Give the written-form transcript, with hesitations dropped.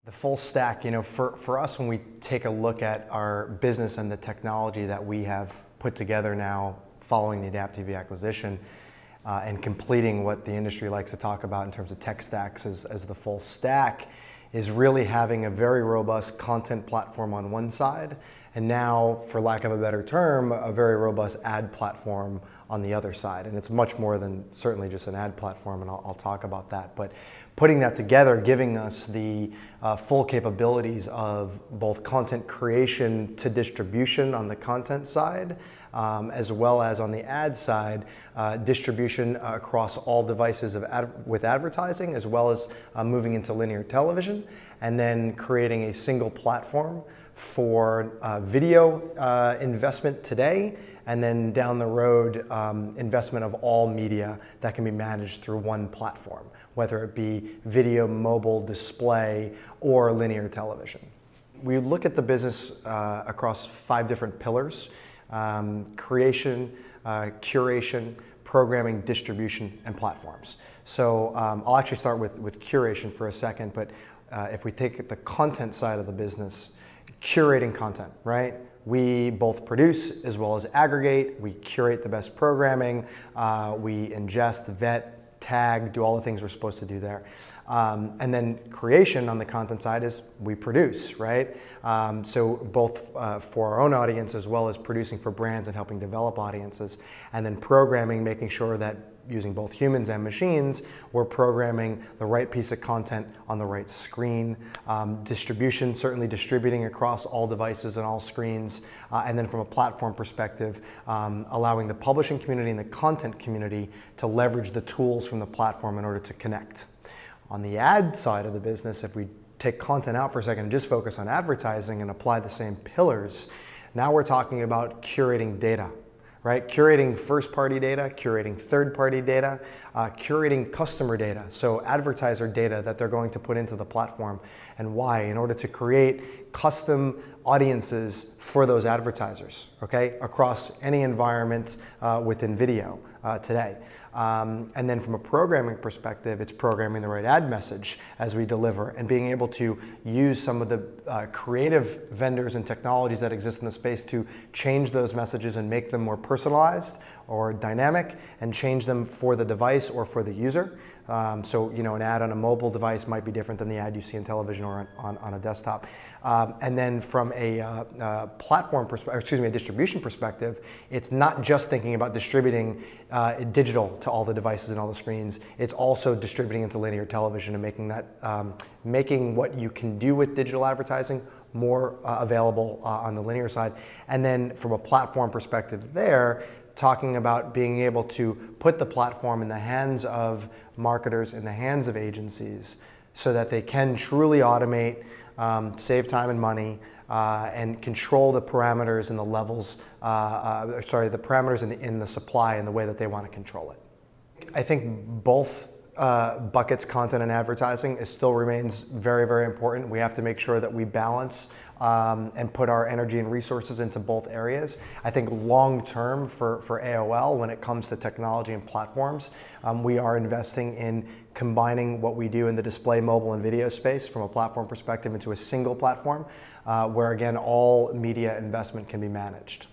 The full stack, for us, when we take a look at our business and the technology that we have put together now following the Adapt TV acquisition and completing what the industry likes to talk about in terms of tech stacks as the full stack, is really having a very robust content platform on one side, and now, for lack of a better term, a very robust ad platform on the other side. And it's much more than certainly just an ad platform, and I'll talk about that. But putting that together, giving us the full capabilities of both content creation to distribution on the content side, as well as on the ad side, distribution across all devices with advertising, as well as moving into linear television, and then creating a single platform for video investment today, and then down the road, investment of all media that can be managed through one platform, whether it be video, mobile, display, or linear television. We look at the business across 5 different pillars: creation, curation, programming, distribution, and platforms. So I'll actually start with curation for a second, but if we take the content side of the business, curating content, right? We both produce as well as aggregate. We curate the best programming. We ingest, vet, tag, do all the things we're supposed to do there. And then creation on the content side is we produce, right? So both for our own audience as well as producing for brands and helping develop audiences. And then programming, making sure that using both humans and machines, we're programming the right piece of content on the right screen. Distribution, certainly distributing across all devices and all screens. And then from a platform perspective, allowing the publishing community and the content community to leverage the tools from the platform in order to connect. On the ad side of the business, if we take content out for a second and just focus on advertising and apply the same pillars, now we're talking about curating data. Right? Curating first-party data, curating third-party data, curating customer data, so advertiser data that they're going to put into the platform, and why, in order to create custom audiences for those advertisers, okay, across any environment within video today. And then from a programming perspective, it's programming the right ad message as we deliver, and being able to use some of the creative vendors and technologies that exist in the space to change those messages and make them more personalized or dynamic, and change them for the device or for the user. So, an ad on a mobile device might be different than the ad you see in television or on a desktop. And then from a platform perspective, excuse me, a distribution perspective, it's not just thinking about distributing digital to all the devices and all the screens. It's also distributing into linear television and making that, making what you can do with digital advertising more available on the linear side. And then from a platform perspective there, talking about being able to put the platform in the hands of marketers, in the hands of agencies, so that they can truly automate, save time and money, and control the parameters and the levels, the parameters in the supply and the way that they want to control it. I think both buckets, content and advertising, still remains very, very important. We have to make sure that we balance and put our energy and resources into both areas. I think long term for AOL, when it comes to technology and platforms, we are investing in combining what we do in the display, mobile, and video space from a platform perspective into a single platform where, again, all media investment can be managed.